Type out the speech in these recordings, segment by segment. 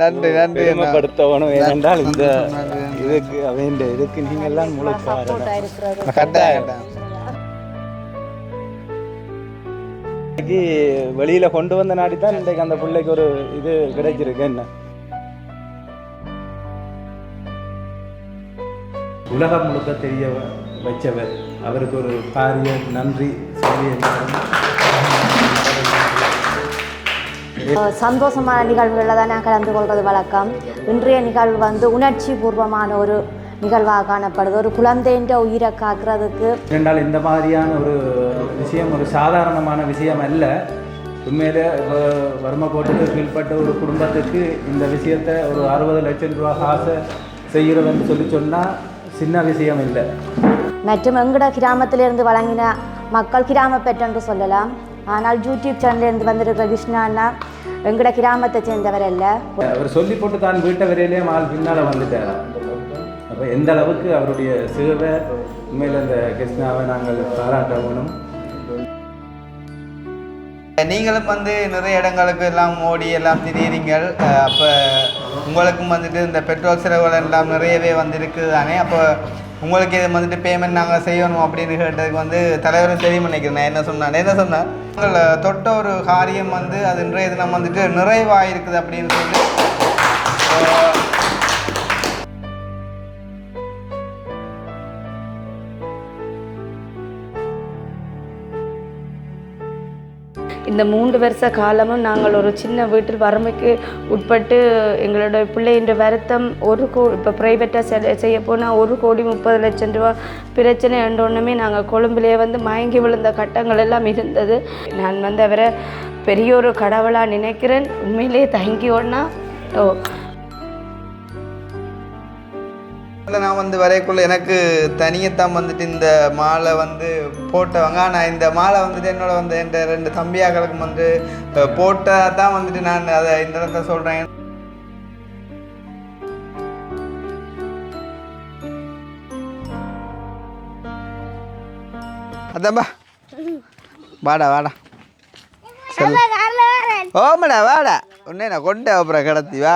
நன்றி நன்றி பெருமைப்படுத்தணும். ஏனென்றால் இந்த இதுக்கு அவன் இதுக்கு நீங்கள் எல்லாம் முழு கட்டாயம் வெளியில கொண்டு வந்த நாடி தான் இன்றைக்கு அந்த பிள்ளைக்கு ஒரு இது கிடைச்சிருக்கு. என்ன உலகம் முழுக்க தெரிய வச்சவர், அவருக்கு ஒரு பாரிய நன்றி சொல்லி சந்தோஷமான நிகழ்வுகளில் தான் நான் கலந்து கொள்வது வழக்கம். இன்றைய நிகழ்வு வந்து உணர்ச்சி பூர்வமான ஒரு நிகழ்வாக காணப்படுது. ஒரு குழந்தைன்ற உயிரை காக்கிறதுக்கு என்றால் இந்த மாதிரியான ஒரு விஷயம் ஒரு சாதாரணமான விஷயம் அல்ல. உண்மையிலே வறுமை கோட்டுக்கு கீழ்பட்ட ஒரு குடும்பத்துக்கு இந்த விஷயத்தை ஒரு 60 லட்சம் ரூபா காசை செய்கிறதுன்னு சொன்னால் சின்ன விஷயம் இல்லை. மற்றும் எங்கட கிராமத்திலிருந்து வழங்கின மக்கள் கிராம பெற்றென்று சொல்லலாம். ஆனால் யூடியூப் சேனல்லேருந்து வந்திருக்கிற கிருஷ்ணா அண்ணா எங்கட கிராமத்தை சேர்ந்தவர் அல்ல. அவர் சொல்லி போட்டு தான் வீட்டை வரையிலேயே ஆள் பின்னால் வந்துட்டாராம். அப்போ எந்த அளவுக்கு அவருடைய சேவை உண்மையில் அந்த கிருஷ்ணாவை நாங்கள் பாராட்ட வேணும். நீங்களும் வந்து நிறைய இடங்களுக்கு எல்லாம் ஓடி எல்லாம் திரியிறீங்கள். அப்போ உங்களுக்கும் வந்துட்டு இந்த பெட்ரோல் செலவுகள் எல்லாம் நிறையவே வந்துருக்குது தானே. அப்போ உங்களுக்கு இது வந்துட்டு பேமெண்ட் நாங்கள் செய்யணும் அப்படின்னு கேட்டதுக்கு வந்து தலைவரும் தெரியும் நினைக்கிறேன். நான் என்ன சொன்னேன் உங்களை தொட்ட ஒரு காரியம் வந்து அது இன்றைய தினம் வந்துட்டு நிறைவாக இருக்குது அப்படின்னு சொல்லி இந்த 3 வருஷ காலமும் நாங்கள் ஒரு சின்ன வீட்டில் வறுமைக்கு உட்பட்டு எங்களோட பிள்ளைன்ற வருத்தம் இப்போ ப்ரைவேட்டாக செய்ய போனால் 1,30,00,000 ரூபா பிரச்சனை என்றொன்றுமே நாங்கள் கொழும்புலேயே வந்து மயங்கி விழுந்த கட்டங்கள் எல்லாம் இருந்தது. நான் வந்து அவரை பெரிய ஒரு கடவுளாக நினைக்கிறேன். உண்மையிலேயே தங்கி ஒன்றா நான் வந்து வரைக்குள்ள எனக்கு தனியத்தான் வந்துட்டு இந்த மாலை வந்து போட்டவங்க. ஆனால் இந்த மாலை வந்துட்டு என்னோட வந்து என் 2 தம்பியாக்களுக்கும் வந்து போட்டதான் வந்துட்டு நான் அதை இந்த இடத்த சொல்கிறேன். அதான்பா வாடா வாடா சொல்லு. ஓமடா வாடா உன்னே நான் கொண்டே அப்புறம் கிடத்தி வா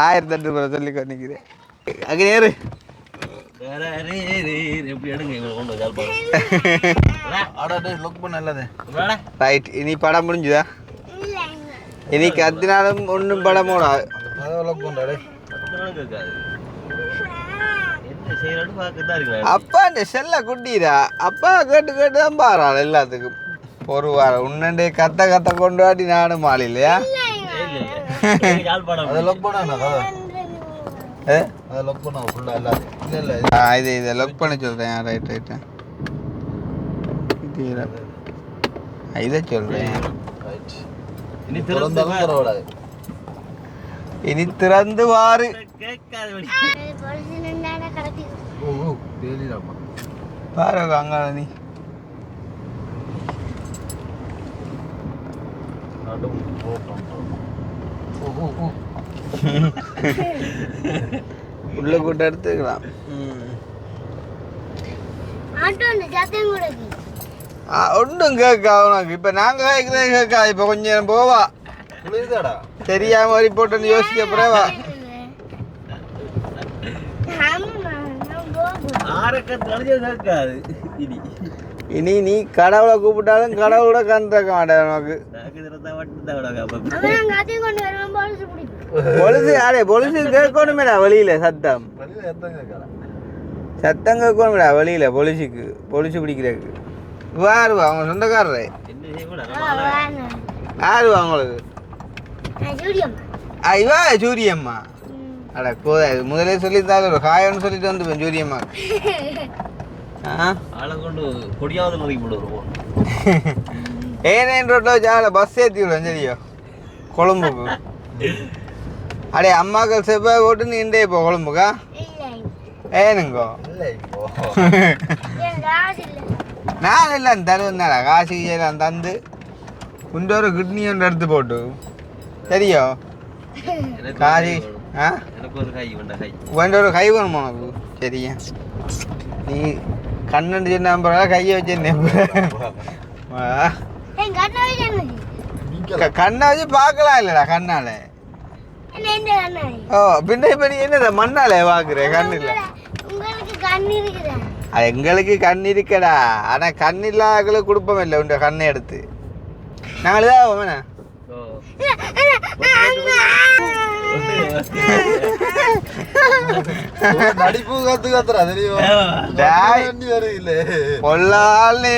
1008 ரூபாய் சொல்லி நிற்கிறேன். அங்கே நேரு ரைட். இனி படம் முடிஞ்சுதா? இனி கத்தினாலும் ஒன்றும் படம் ஓடாது. அப்பா இந்த செல்ல குட்டிரா அப்பா கேட்டு கேட்டு தான் பாறாள் எல்லாத்துக்கும் பொறுவார உன்னண்டே கத்த கொண்டு வாட்டி நானும் மாலை இல்லையா? இதை லொக் பண்ண சொல்கிறேன். ரைட் ரைட்டு இதை சொல்கிறேன். இனி திறந்து வாரு பாரு அங்காள நீ உள்ள கூட்ட எடுத்துக்கலாம். ஒன்றும் கேட்கா உனக்கு. இப்போ நாங்கள் கேட்குறேன் கேட்கா. இப்போ கொஞ்சம் நேரம் போவா தெரியாம ரிப்போர்ட் யோசிக்க போறவா. இனி நீ கடவுளை கூப்பிட்டாலும் கடவுளோட கண்டுக்க மாட்டேன் உனக்கு. பொலிசு அடே பொலிசு கேட்கணுமேடா வெளியில சத்தம் கேட்கணுமேடா வெளியில பொலிசு பிடிக்கிறதுக்கு. வாருவா அவங்க சொந்தக்காரரு யாருவா அவங்களுக்கு? ஐவா சூரியம்மா. அட கோதா முதலே சொல்லியிருந்தாலும் ஒரு காயம்னு சொல்லிட்டு வந்து சூரியம்மா ஏன் ரோட்ல வச்சு பஸ் ஏற்றி விடுவேன் சரியோ கொழும்புக்கு. அடே அம்மாக்கள் செவ்வாய் ஓட்டு நீ இண்டே இப்போ கொழும்புக்கா ஏனுங்கோ நான் இல்லை தருவந்தாடா காசு எல்லாம் தந்து குண்டோரு கிட்னி ஒன்று எடுத்து போட்டு சரியோ காசி ஒரு கை வேணுமா உனக்கு? சரியா நீ கண்ணு சொன்ன கையை வச்சு கண்ணை வச்சு பார்க்கலாம் இல்லைடா கண்ணால ஓ பின்ன இப்போ நீ என்னத மண்ணாலே பார்க்குற கண்ணில் உங்களுக்கு கண் இருக்குதா? எங்களுக்கு கண் இருக்கடா ஆனால் கண் இல்லாதவங்களுக்கு கொடுப்போம் இல்லை உண்ட கண்ணை எடுத்து நாங்கள் தான் வேணா நடிப்பு கத்துறா தெரியும் பொல்லாள்னு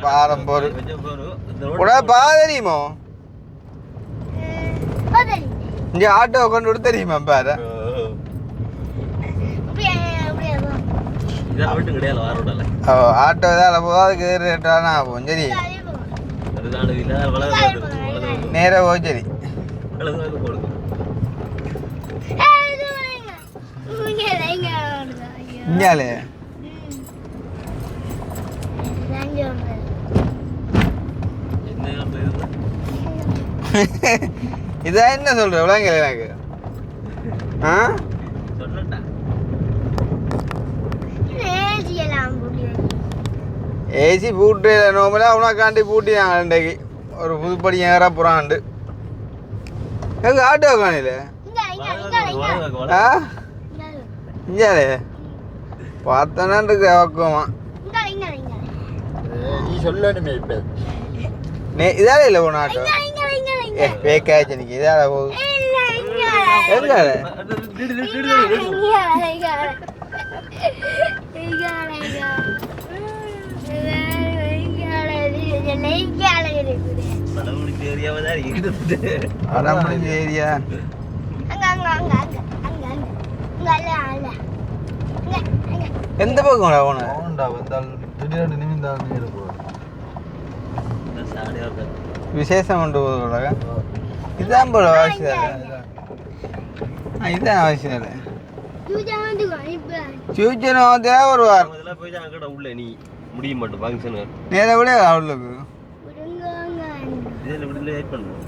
பாரம் போரு உடனே தெரியுமோ பதில். இங்க ஆட்டோ கொண்டு விட தெரியுமா பாரு அப்படியே அப்படியே வா. ஓ ஆட்டோ தான் போகாதுக்கு ரேட்டானா ஆகும் சரி அதே போ. நேராக போய் சரி இது வரீங்க. இங்க ஓடுதா? ஐயோ. இங்காலே இங்க ஓடுது. இதான் என்ன சொல்ற விளங்கல எனக்கு ஆ ஏசியெல்லாம் முடியும். ஏசி பூட்டு நோம்பல உனக்காண்டி பூட்டினாங்க இன்றைக்கு ஒரு புதுப்படி ஏற புறாண்டு எங்க ஆட்டோ காணில ஆ இங்காலே பார்த்தோன்னா இருக்கு பக்குவமா நீ சொல்லணுமே இப்ப இதால இல்லை போன ஆட்டோ ஏ பேக்காச்சு இன்னைக்கு இதால போகுது எங்க அதான் முடிஞ்ச ஏரியா எந்த பக்கம் போன அவன்டா வந்தால் திடீர்னு நிமிந்தால் நீ இருப்போம் விசேஷம் கொண்டு போதுங்க இதுதான் போல அவசியம் இதுதான் அவசியம் இல்லை ஃபியூச்சர் வந்து ஒரு வாரம் உள்ள நீ முடிய மாட்டோம் ஃபங்க்ஷனு நேர விட அவளுக்கு இதில் விடுதலை வெயிட் பண்ணுவோம்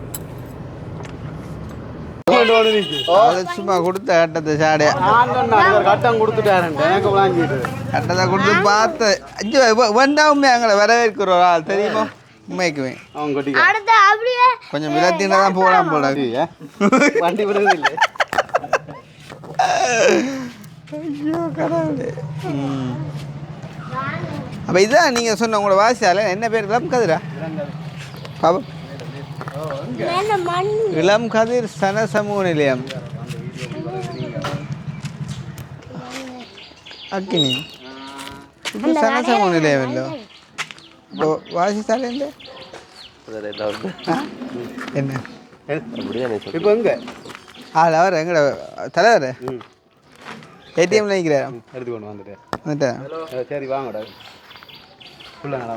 சும்மா கொடுத்த கட்டத்தை சாடியா கட்டம் கொடுத்துட்டாருன்ட்டு எனக்கு வாங்கிட்டு கட்டத்தை கொடுத்து பார்த்து அஞ்சு வந்தா உண்மை அங்கே வரவேற்கிற ஒரு ஆள் தெரியுமா உண்மைக்குமே அவன் கொட்டி அடுத்து அப்படியே கொஞ்சம் விலத்தினா தான் போகலாம் போல வண்டி விடுறது இல்லை ஐயோ கடவுளே அப்போ இதுதான் நீங்கள் சொன்ன உங்களோட வாசியால என்ன பேர் இளம் கதிரா பாபா மண் இளம் கதிர் சன சமூக நிலையம் அக்கினி இப்போ சன சமூக நிலையம் இல்லை இப்போ வாசித்தாலே என்ன இப்போ எங்க ஆள் அவர் எங்கட தலைவர் ஏடிஎம்ல நிற்கிறார் எடுத்து கொண்டு வந்துட்டேன் வந்துட்டேன் சரி வாங்கடா உள்ளங்களா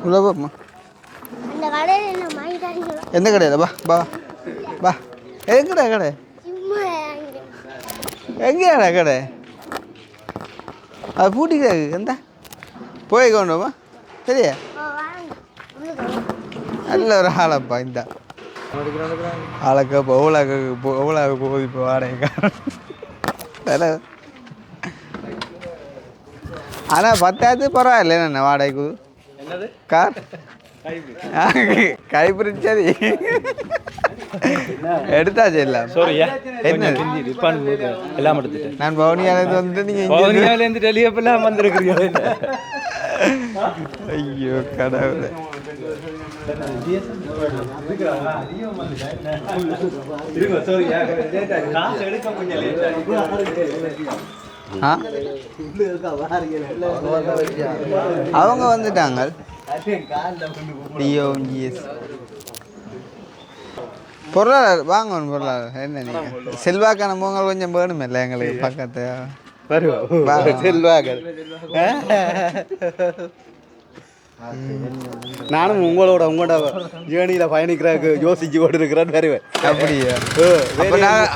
உள்ள போமா அந்த கடையில் என்ன வாங்கிட்டாங்க எந்த கடையில் பா பா பா எங்கடா கடை சும்மா எங்கேயாடா கடை அது பூட்டிக்கிறாரு எந்த போய் கொண்டுமா சரியா நல்ல ஒரு ஆளப்பா இந்த ஆளுக்கு இப்போ எவ்வளோ போகுது இப்போ வாடகை ஆனால் பத்தாயிரத்து பரவாயில்ல என்ன வாடகைக்கு கார் கைப்பிடிச்சது எடுத்தாச்சு எல்லாம் என்ன எல்லாம் எடுத்துட்டேன் நான் பவுனியாலேருந்து வந்துட்டு நீங்கள் பவுனியாவிலேருந்து டெலியப்பெல்லாம் வந்திருக்கிறீங்க ஐயோ கடவுளே ஆ அவங்க வந்துட்டாங்க டிஓஜிஎஸ் பொருளாதார வாங்கணும் பொருளாதார என்ன நீங்கள் செல்வாக்கான பொங்கல் கொஞ்சம் வேணுமில்ல எங்களுக்கு பக்கத்து செல்வாக நானும் உங்களோட ஏணியில் பயணிக்கிறதுக்கு யோசிச்சு கொண்டு இருக்கிறேன்னு வருவேன் அப்படியா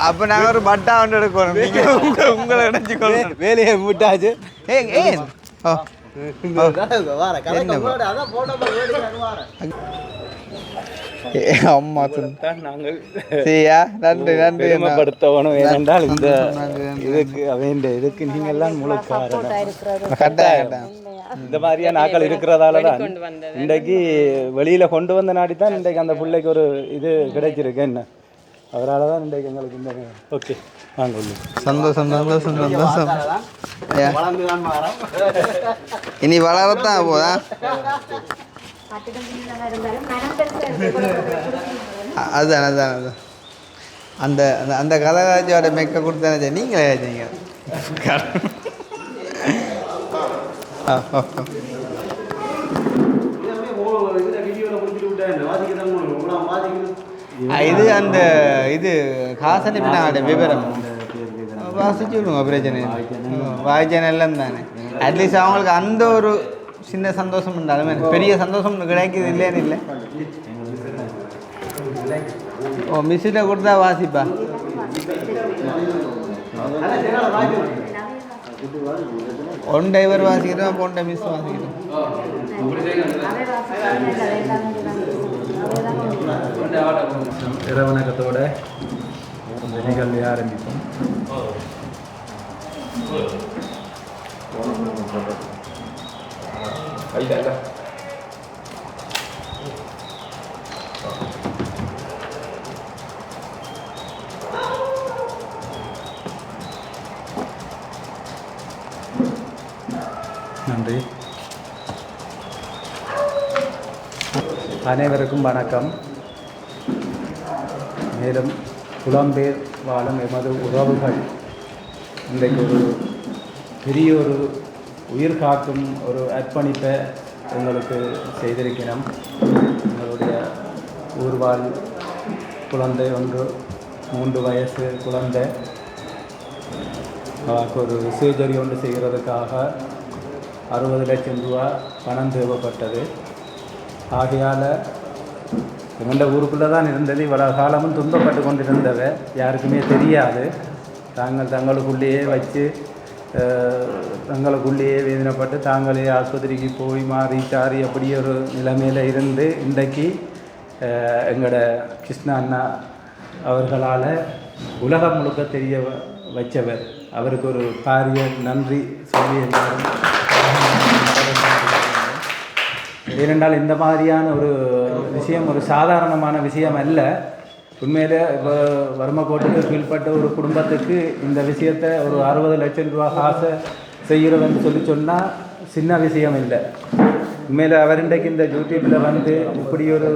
அப்போ நாங்கள் ஒரு பட்டா ஒன்று எடுக்கணும் நீங்கள் உங்களை நினச்சிக்கணும் வேலையை விட்டாச்சு ஏன் ஓ அம்மா நாங்கள் சரியா நன்றி நன்றி பெருமைப்படுத்தணும் ஏனென்றால் இந்த இதுக்கு இதுக்கு நீங்கள் எல்லாம் முழு காரணம் கட்டாயம் இந்த மாதிரியான ஆக்கள் இருக்கிறதால தான் இன்றைக்கு வெளியில் கொண்டு வந்த நாடி தான் இன்றைக்கு அந்த பிள்ளைக்கு ஒரு இது கிடைச்சிருக்கு என்ன அவரால் தான் இன்றைக்கு எங்களுக்கு இந்த ஓகே வாங்க உள்ளு. சந்தோஷம் சந்தோஷம் சந்தோஷம். ஐயா, இனி வளரத்தான் போதா? அதுதான் அதுதான் அதுதான் அந்த அந்த அந்த கதகாட்சியோட மெக்க கொடுத்தானே நீங்களே ஆச்சுங்க. இது அந்த இது காசனி பின்னாட விவரம் வாசிச்சு விடுங்க, பிரச்சனை வாய்ச்சனை எல்லாம் தானே. அட்லீஸ்ட் அவங்களுக்கு அந்த ஒரு சின்ன சந்தோஷம் இருந்தாலுமே பெரிய சந்தோஷம் கிடைக்குது இல்லைன்னு இல்லை. ஓ மிஸ்ஸிட்ட கொடுத்தா வாசிப்பா. ஒன் டைவர் வாசிக்கிறோம், பொண்டை மிஸ் வாசிக்கிறோம். இரவணக்கத்தோட இந்த நிகழ்வை ஆரம்பிப்போம். நன்றி. அனைவருக்கும் வணக்கம். மேலும் புலம்பெயர் வாழும் எமது உறவுகள் இன்றைக்கு ஒரு பெரிய ஒரு உயிர் காக்கும் ஒரு அர்ப்பணிப்பை உங்களுக்கு செய்திருக்கிறோம். எங்களுடைய ஊர்வாழ் குழந்தை ஒன்று 3 வயசு குழந்தை அவருக்கு ஒரு சர்ஜரி ஒன்று செய்கிறதுக்காக 60 லட்சம் ரூபா பணம் தேவைப்பட்டது. ஆகையால் எங்கள்ட ஊருக்குள்ளே தான் இருந்தது. இவ்வளோ காலமும் துன்பப்பட்டு கொண்டிருந்தவ யாருக்குமே தெரியாது. தங்களுக்குள்ளேயே வச்சு தங்களுக்குள்ளேயே வேதனைப்பட்டு தாங்களே ஆஸ்பத்திரிக்கு போய் மாறி சாரி அப்படி ஒரு நிலைமையில் இருந்து இன்றைக்கு எங்களோட கிருஷ்ணா அண்ணா அவர்களால் உலகம் முழுக்க தெரிய வச்சவர். அவருக்கு ஒரு பாரிய நன்றி சொல்லி எல்லாரும். ஏனென்றால் இந்த மாதிரியான ஒரு விஷயம் ஒரு சாதாரணமான விஷயம் அல்ல. உண்மையிலே இப்போ வறுமைக்கோட்டுக்கு கீழ்பட்ட ஒரு குடும்பத்துக்கு இந்த விஷயத்தை ஒரு 60 லட்சம் ரூபா காசை செய்கிறதுன்னு சொன்னால் சின்ன விஷயம் இல்லை. உண்மையில் அவர் இன்றைக்கு இந்த யூடியூப்பில் வந்து இப்படி ஒரு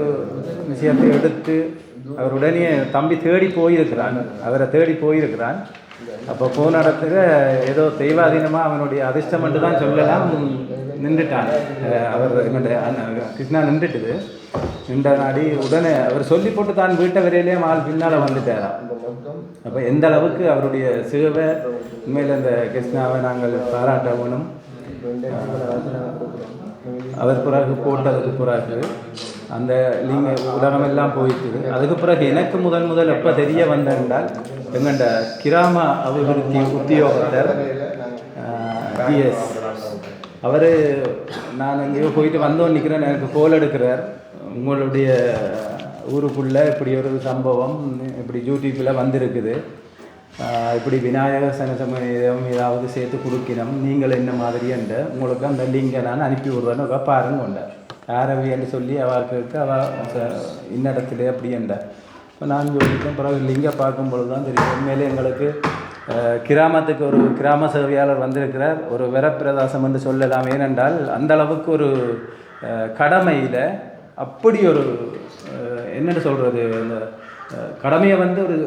விஷயத்தை எடுத்து அவர் உடனே தம்பி தேடி போயிருக்கிறான். அவரை தேடி போயிருக்கிறான். அப்போ போன இடத்துல ஏதோ தெய்வாதீனமாக அவனுடைய அதிர்ஷ்டம் மட்டும் தான் சொல்லலாம் நின்றுட்டான். அவர் என்னுடைய கிருஷ்ணா நின்றுட்டுது. நின்ற நாடி உடனே அவர் சொல்லி போட்டு தான் வீட்டை வரையிலே ஆள் பின்னால் வந்துட்டாராம். அப்போ எந்த அளவுக்கு அவருடைய சேவை உண்மையில் இந்த கிருஷ்ணாவை நாங்கள் பாராட்ட வேணும். அவர் பிறகு போட்டதுக்கு பிறகு அந்த உலகமெல்லாம் போயிட்டு அதுக்கு பிறகு எனக்கு முதல் எப்போ தெரிய வந்தால் எங்கள்ட கிராம அபிவிருத்தி உத்தியோகத்தர் டிஎஸ் அவர் நான் எங்கேயோ போயிட்டு வந்தோன்னு நிற்கிறேன். எனக்கு கோல் எடுக்கிறார். உங்களுடைய ஊருக்குள்ளே இப்படி ஒரு சம்பவம் இப்படி யூடியூப்பில் வந்திருக்குது, இப்படி விநாயகர் சனசமயம் ஏதாவது சேர்த்து கொடுக்கணும், நீங்கள் என்ன மாதிரின்ற உங்களுக்கு அந்த லிங்கை நான் அனுப்பி விடுவேன்னு பாருங்க கொண்டேன். யாரவின்னு சொல்லி அவருக்கு அவள் இன்னிடத்துல அப்படி என்றார். இப்போ நான் யோசித்தேன். பிறகு லிங்கை பார்க்கும்பொழுது தான் தெரியும் உண்மையிலே எங்களுக்கு கிராமத்துக்கு ஒரு கிராம சேவையாளர் வந்திருக்கிறார். ஒரு வரப்பிரதாசம் என்று சொல்லலாம். ஏனென்றால் அந்த அளவுக்கு ஒரு கடமையில் அப்படி ஒரு என்னென்னு சொல்கிறது, அந்த கடமையை வந்து ஒரு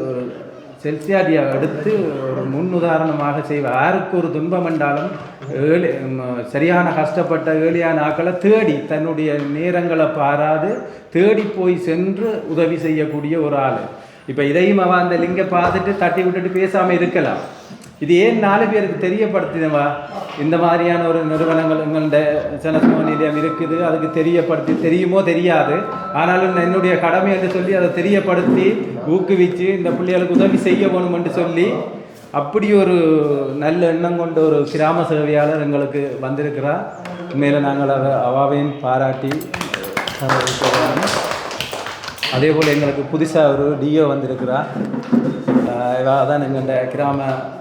செல்சியாதியாக எடுத்து ஒரு முன்னுதாரணமாக செய்வார். யாருக்கு ஒரு துன்பம் என்றாலும் சரியான கஷ்டப்பட்ட ஏழியான ஆக்களை தேடி தன்னுடைய நேரங்களை பாராது தேடி போய் சென்று உதவி செய்யக்கூடிய ஒரு ஆள். இப்போ இதையும் அவன் அந்த லிங்கை பார்த்துட்டு தட்டி விட்டுட்டு பேசாமல் இருக்கலாம். இது ஏன் 4 பேருக்கு தெரியப்படுத்தினவா? இந்த மாதிரியான ஒரு நிறுவனங்கள் எங்கள்ட சனசம நிலையம் இருக்குது, அதுக்கு தெரியப்படுத்தி தெரியுமோ தெரியாது, ஆனாலும் என்னுடைய கடமை என்று சொல்லி அதை தெரியப்படுத்தி ஊக்குவித்து இந்த பிள்ளைகளுக்கு உதவி செய்ய வேணும் என்று சொல்லி அப்படி ஒரு நல்ல எண்ணம் கொண்ட ஒரு கிராம சேவையாளர் எங்களுக்கு வந்திருக்கிறார். உண்மையில் நாங்கள் அவாவையும் பாராட்டி அதே போல் எங்களுக்கு புதுசாக ஒரு டிஓ வந்திருக்கிறார். அதான் எங்கள்ட கிராமத்துக்கு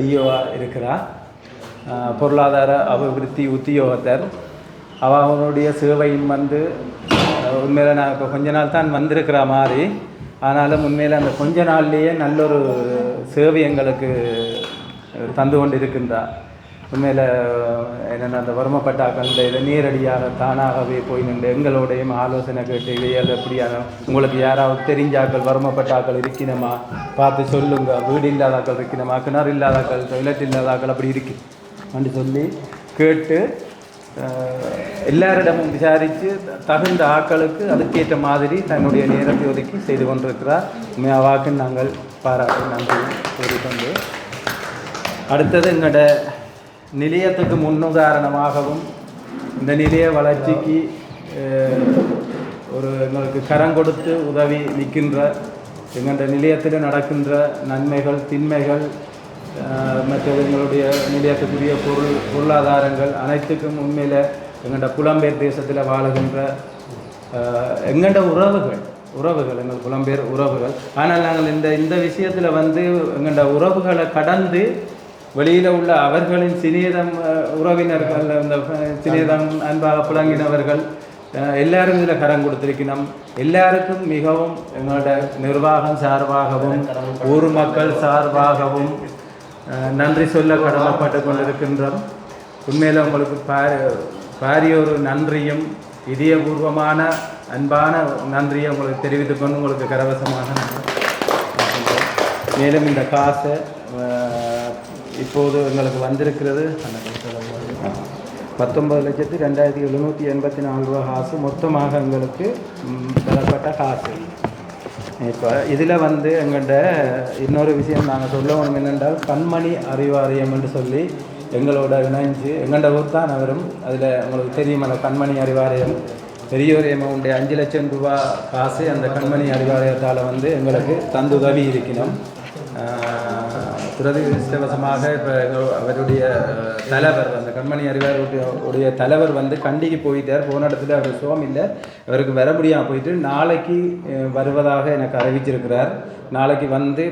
டிஓவாக இருக்கிறார். பொருளாதார அபிவிருத்தி உத்தியோகத்தர். அவனுடைய சேவையும் வந்து உண்மையில் நான் இப்போ கொஞ்ச நாள் தான் வந்திருக்கிற மாதிரி ஆனாலும் உண்மையில் அந்த கொஞ்ச நாள்லேயே நல்லொரு சேவை எங்களுக்கு தந்து கொண்டு இருக்கின்றார். உண்மையில் என்னென்ன அந்த வறுமைப்பட்டாக்கள் இதை நேரடியாக தானாகவே போய் நின்று எங்களோடையும் ஆலோசனை கேட்டு இவையல் எப்படியான உங்களுக்கு யாராவது தெரிஞ்சாக்கள் வறுமைப்பட்டாக்கள் இருக்கணுமா பார்த்து சொல்லுங்க, வீடு இல்லாதாக்கள் இருக்கணுமா, கிணறு இல்லாதாக்கள், டொய்லெட் இல்லாதாக்கள் அப்படி இருக்கு அப்படி சொல்லி கேட்டு எல்லாரிடமும் விசாரித்து தகுந்த ஆட்களுக்கு அதுக்கேற்ற மாதிரி தன்னுடைய நேரத்தை ஒதுக்கி செய்து கொண்டிருக்கிறார். உண்மையாவாக்கு நாங்கள் பாராட்டி நன்றி கூறிக்கொண்டு அடுத்தது எங்களோட நிலையத்துக்கு முன்னுதாரணமாகவும் இந்த நிலைய வளர்ச்சிக்கு ஒரு எங்களுக்கு கரம் கொடுத்து உதவி நிற்கின்ற எங்களோட நிலையத்தில் நடக்கின்ற நன்மைகள் தின்மைகள் மற்றது எங்களுடைய நிலையத்துக்குரிய பொருளாதாரங்கள் அனைத்துக்கும் உண்மையில் எங்களோட புலம்பெயர் தேசத்தில் வாழுகின்ற எங்களோட உறவுகள் எங்கள் புலம்பெயர் உறவுகள். ஆனால் நாங்கள் இந்த விஷயத்தில் எங்களோட உறவுகளை கடந்து வெளியில் உள்ள அவர்களின் சிநேதம் உறவினர்கள் இந்த சிநேதம் அன்பாக புழங்கினவர்கள் எல்லாரும் இதில் கரம் கொடுத்திருக்கணும். எல்லாருக்கும் மிகவும் எங்களோட நிர்வாகம் சார்பாகவும் ஊர் மக்கள் சார்பாகவும் நன்றி சொல்ல கடமைப்பட்டு கொண்டிருக்கின்றோம். உண்மையில் உங்களுக்கு பாரிய ஒரு நன்றியும் இதயபூர்வமான அன்பான நன்றியை உங்களுக்கு தெரிவித்துக்கொண்டு உங்களுக்கு கரவசமாக மேலும் இந்த காசை இப்போது எங்களுக்கு வந்திருக்கிறது 19,02,784 ரூபா காசு மொத்தமாக எங்களுக்கு பெறப்பட்ட காசு. இப்போ இதில் எங்கள்கிட்ட இன்னொரு விஷயம் நாங்கள் சொல்லணும் என்னென்றால் கண்மணி அறிவாலயம் என்று சொல்லி எங்களோட இணைஞ்சு எங்கள்கிட்ட ஊர் தான் அவரும் அதில் உங்களுக்கு தெரியும் அந்த கண்மணி அறிவாலயம் பெரிய ஒரு அமௌண்ட் 5 லட்சம் ரூபா காசு அந்த கண்மணி அறிவாலயத்தால் எங்களுக்கு தந்துதவி இருக்கணும். துரதிருஷ்டவசமாக இப்போ அவருடைய தலைவர் அந்த கண்மணி அறிவாலயத்துடைய தலைவர் கண்டிக்கு போயிட்டார். போன இடத்துல அவர் சுகம் இல்லை, அவருக்கு வர முடியாமல் போயிட்டு நாளைக்கு வருவதாக எனக்கு அறிவிச்சிருக்கிறார். நாளைக்கு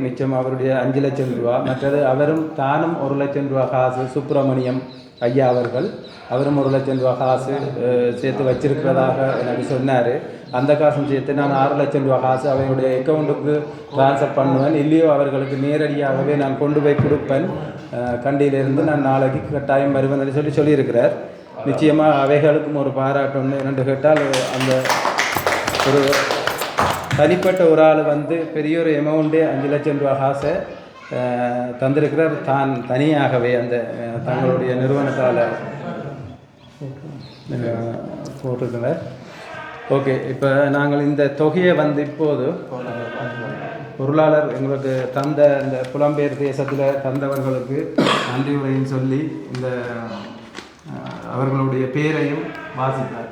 மிச்சம் அவருடைய 5 லட்சம் ரூபா, மற்றது அவரும் தானும் 1 லட்சம் ரூபா காசு சுப்பிரமணியம் ஐயா அவரும் 1 லட்சம் ரூபா காசு சேர்த்து வச்சிருக்கிறதாக எனக்கு சொன்னார். அந்த காசும் சேர்த்து நான் 6 லட்சம் ரூபா காசு அவருடைய அக்கௌண்ட்டுக்கு ட்ரான்ஸ்ஃபர் பண்ணுவேன், இல்லையோ அவர்களுக்கு நேரடியாகவே நான் கொண்டு போய் கொடுப்பேன். கண்டியிலிருந்து நான் நாளைக்கு கட்டாயம் வருவேன் என்று சொல்லியிருக்கிறார். நிச்சயமாக அவைகளுக்கும் ஒரு பாராட்டு என்னென்று கேட்டால் அந்த ஒரு தனிப்பட்ட ஒரு ஆள் பெரிய ஒரு அமௌண்ட்டு 5 லட்சம் ரூபா காசை தந்திருக்கிறார் தான் தனியாகவே அந்த தங்களுடைய நிறுவனத்தால் போட்டிருக்கிறார். ஓகே, இப்போ நாங்கள் இந்த தொகையை இப்போது பொருளாளர் எங்களுக்கு தந்த இந்த புலம்பெயர் தேசத்தில் தந்தவர்களுக்கு நன்றி உரையும் சொல்லி இந்த அவர்களுடைய பேரையும் வாசித்தார்.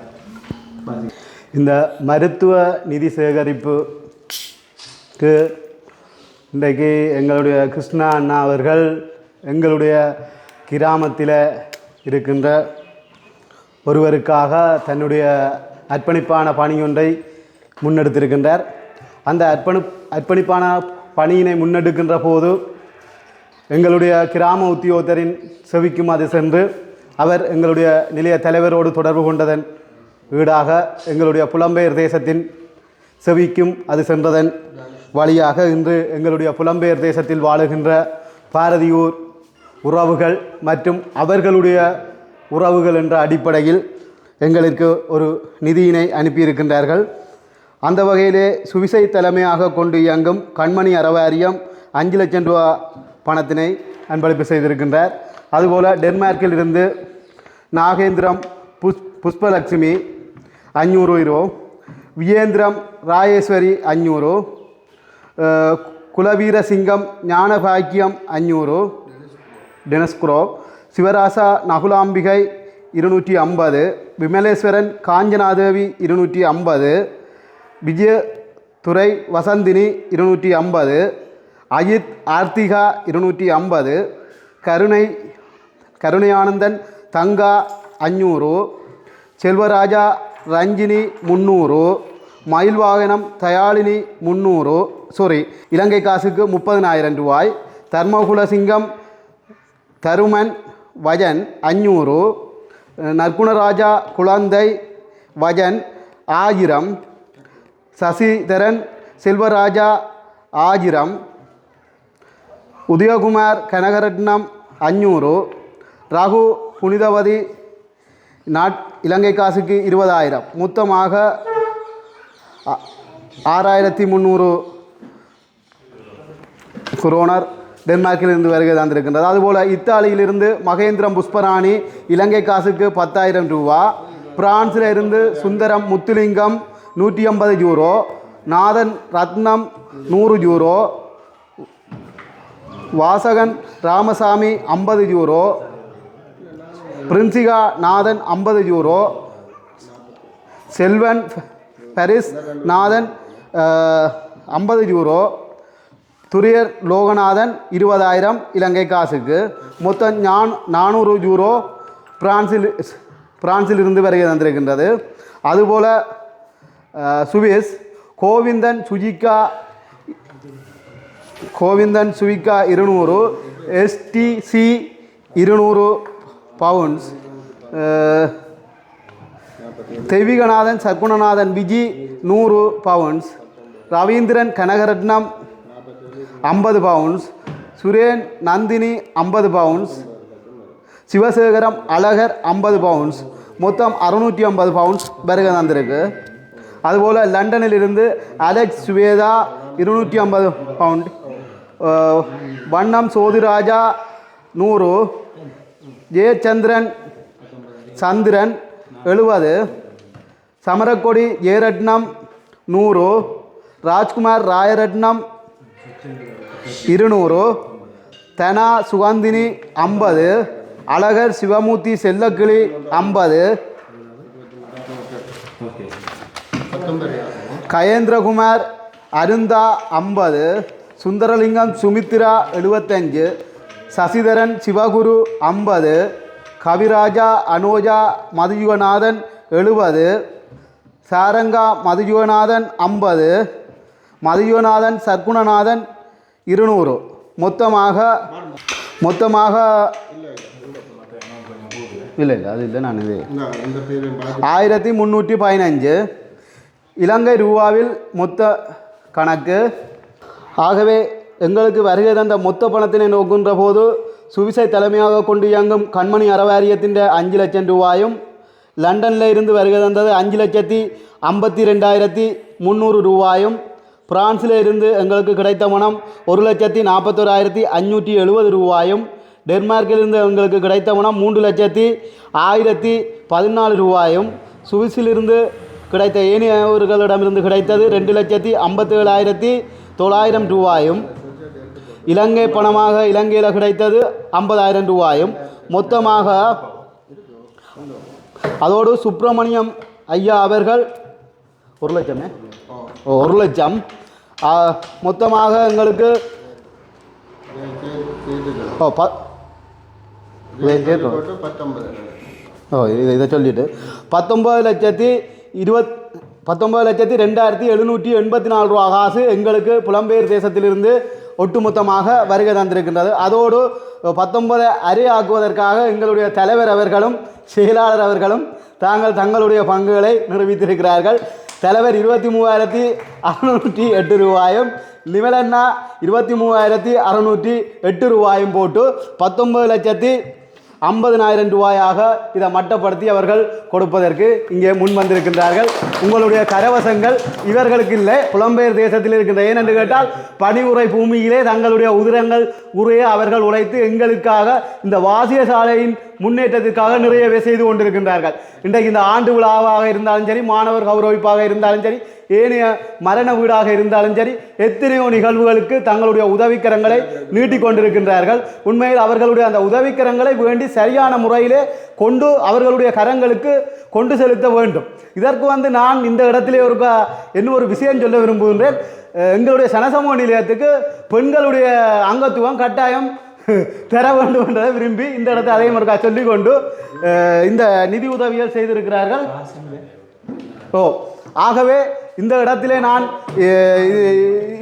இந்த மருத்துவ நிதி சேகரிப்புக்கு இன்றைக்கு எங்களுடைய கிருஷ்ணா அண்ணா அவர்கள் எங்களுடைய கிராமத்தில் இருக்கின்ற ஒருவருக்காக தன்னுடைய அர்ப்பணிப்பான பணியொன்றை முன்னெடுத்திருக்கின்றார். அந்த அர்ப்பணிப்பான பணியினை முன்னெடுக்கின்ற போது எங்களுடைய கிராம உத்தியோகத்தரின் செவிக்கும் அது சென்று அவர் எங்களுடைய நிலைய தலைவரோடு தொடர்பு கொண்டதன் ஈடாக எங்களுடைய புலம்பெயர் தேசத்தின் செவிக்கும் அது சென்றதன் வழியாக இன்று எங்களுடைய புலம்பெயர் தேசத்தில் வாழுகின்ற பாரதியூர் உறவுகள் மற்றும் அவர்களுடைய உறவுகள் என்ற அடிப்படையில் எங்களுக்கு ஒரு நிதியினை அனுப்பியிருக்கின்றார்கள். அந்த வகையிலே சுவிசை தலைமையாக கொண்டு இயங்கும் கண்மணி அறவாரியம் 5 லட்சம் ரூபா பணத்தினை அன்பளிப்பு செய்திருக்கின்றார். அதுபோல் டென்மார்க்கில் இருந்து நாகேந்திரம் புஷ்பலட்சுமி 500 ரூபா, வியேந்திரம் ராயேஸ்வரி 500, குலவீரசிங்கம் ஞானபாக்கியம் 500, டெனஸ்குரோ, சிவராசா நகுலாம்பிகை 250, விமலேஸ்வரன் காஞ்சனாதேவி 250, விஜயதுரை வசந்தினி 250, அஜித் ஆர்த்திகா 250, கருணையானந்தன் தங்கா 500, செல்வராஜா ரஞ்சினி 300, மயில்வாகனம் தயாளினி 300, இலங்கை காசுக்கு 30,000 ரூபாய், தர்மகுலசிங்கம் தருமன் வஜன் 500, நற்குணராஜா குழந்தை வஜன் 1000, சசிதரன் செல்வராஜா ஆயிரம், உதயகுமார் கனகரட்னம் 500, ரகு புனிதவதி இலங்கை காசுக்கு 20,000, மொத்தமாக 6,300 குரோனர் டென்மார்க்கிலிருந்து வருகை தந்திருக்கின்றது. அதுபோல் இத்தாலியிலிருந்து மகேந்திரம் புஷ்பராணி இலங்கை காசுக்கு 10,000 ரூபா, பிரான்ஸில் இருந்து Sundaram Muthulingam 150 euro, Nathan Rathnam 100 euro, Vasagan Ramasamy 50 euro, Princika Nathan 50 euro, Selvan Paris Nathan 50 euro, Thuriyar Loganathan 20,000 Ilankai காசுக்கு, மொத்தம் 400 யூரோ பிரான்சில் இருந்து வருகை தந்திருக்கின்றது. அதுபோல் Swiss Govindan Suvikka 200, STC 200 pounds, Theiveeganathan Sarkunanathan Viji 100 pounds, Ravindran Kanagaratnam 50 pounds, Suren Nandini 50 pounds, Sivasekaram Alagar 50 pounds, மொத்தம் 650 பவுண்ட்ஸ் வருகை தந்திருக்கு. அதுபோல் லண்டனில் இருந்து அலெக்ஸ் சுவேதா 250 பவுண்ட், வண்ணம் சோதிராஜா 100, ஜெயச்சந்திரன் 70, சமரக்கொடி ஜெயரட்னம் 100, ராஜ்குமார் ராயரட்னம் 200, தனா சுகந்தினி 50, அழகர் சிவமூர்த்தி செல்லக்கிளி 50, கயேந்திரகுமார் அருந்தா 50, சுந்தரலிங்கம் சுமித்ரா 75, சசிதரன் சிவகுரு 50, கவிராஜா அனோஜா மதுயுகநாதன் 70, சாரங்கா மதுயுகநாதன் 50, மதுயுகநாதன் சர்க்குணநாதன் 200, மொத்தமாக இல்லை அது இல்லை நான் இது 1315 இலங்கை ரூபாவில் மொத்த கணக்கு. ஆகவே எங்களுக்கு வருகை தந்த மொத்த பணத்தினை நோக்குகின்ற போது சுவிசை தலைமையாக கொண்டு இயங்கும் கண்மணி அறவாரியத்தின் 5 லட்சம் ரூபாயும், லண்டனில் இருந்து வருகை தந்தது 5,52,300 ரூபாயும், பிரான்ஸில் இருந்து எங்களுக்கு கிடைத்த பணம் 1,41,570 ரூபாயும், டென்மார்க்கிலிருந்து எங்களுக்கு கிடைத்த பணம் 3,01,014 ரூபாயும், சுவிஸிலிருந்து கிடைத்த ஏனையவர்களிடமிருந்து கிடைத்தது 2,57,900 ரூபாயும், இலங்கை பணமாக இலங்கையில் கிடைத்தது 50,000 ரூபாயும், மொத்தமாக அதோடு சுப்பிரமணியம் ஐயா அவர்கள் 1 லட்சமே 1 லட்சம், மொத்தமாக எங்களுக்கு இதை சொல்லிட்டு 19,02,784 ரூபா காசு எங்களுக்கு புலம்பெயர் தேசத்திலிருந்து ஒட்டுமொத்தமாக வருகை தந்திருக்கின்றது. அதோடு 19 அரையாக்குவதற்காக எங்களுடைய தலைவர் அவர்களும் செயலாளர் அவர்களும் தங்களுடைய பங்குகளை நிரூபித்திருக்கிறார்கள். தலைவர் 23,608 ரூபாயும், நிமலண்ணா 23,608 ரூபாயும் போட்டு 19,50,000 ரூபாயாக இதை மட்டப்படுத்தி அவர்கள் கொடுப்பதற்கு இங்கே முன் வந்திருக்கின்றார்கள். உங்களுடைய கரவசங்கள் இவர்களுக்கு இல்லை, புலம்பெயர் தேசத்தில் இருக்கின்ற. ஏனென்று கேட்டால் பணிவுரை பூமியிலே தங்களுடைய உதிரங்கள் உரைய அவர்கள் உழைத்து எங்களுக்காக இந்த வாசிய சாலையின் முன்னேற்றத்திற்காக நிறையவே செய்து கொண்டிருக்கின்றார்கள். இன்றைக்கு இந்த ஆண்டு விழாவாக இருந்தாலும் சரி, மாணவர் கௌரவிப்பாக இருந்தாலும் சரி, ஏனைய மரண வீடாக இருந்தாலும் சரி, எத்தனையோ நிகழ்வுகளுக்கு தங்களுடைய உதவிக்கரங்களை நீட்டிக் கொண்டிருக்கின்றார்கள். உண்மையில் அவர்களுடைய அந்த உதவிக்கரங்களை வேண்டி சரியான முறையிலே கொண்டு அவர்களுடைய கரங்களுக்கு கொண்டு செலுத்த வேண்டும். இதற்கு நான் இந்த இடத்திலே ஒரு விஷயம் சொல்ல விரும்புகின்றேன். எங்களுடைய சனசமூக நிலையத்துக்கு பெண்களுடைய அங்கத்துவம் கட்டாயம் பெற வேண்டும் என்றதை விரும்பி இந்த இடத்தை அதே மாதிரி சொல்லிக்கொண்டு இந்த நிதி உதவியை செய்திருக்கிறார்கள். ஆகவே இந்த இடத்திலே நான்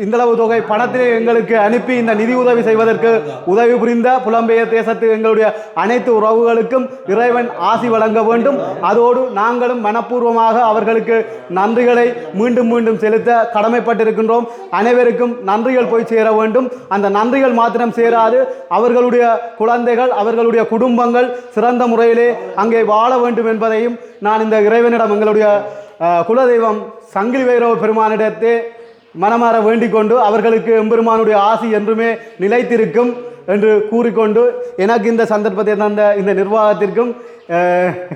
இந்தளவு தொகை பணத்திலே எங்களுக்கு அனுப்பி இந்த நிதி உதவி செய்வதற்கு உதவி புரிந்த புலம்பெயர் தேசத்து எங்களுடைய அனைத்து உறவுகளுக்கும் இறைவன் ஆசி வழங்க வேண்டும். அதோடு நாங்களும் மனப்பூர்வமாக அவர்களுக்கு நன்றிகளை மீண்டும் மீண்டும் செலுத்த கடமைப்பட்டிருக்கின்றோம். அனைவருக்கும் நன்றிகள் போய் சேர வேண்டும். அந்த நன்றிகள் மாத்திரம் சேராது, அவர்களுடைய குழந்தைகள் அவர்களுடைய குடும்பங்கள் சிறந்த முறையிலே அங்கே வாழ வேண்டும் என்பதையும் நான் இந்த இறைவனிடம் எங்களுடைய குலதெய்வம் சங்கிலி வைரவ பெருமானிடத்தே மனமாற வேண்டிக் கொண்டு அவர்களுக்கு எம்பெருமானுடைய ஆசி என்றுமே நிலைத்திருக்கும் என்று கூறிக்கொண்டு எனக்கு இந்த சந்தர்ப்பத்தை தந்த இந்த நிர்வாகத்திற்கும்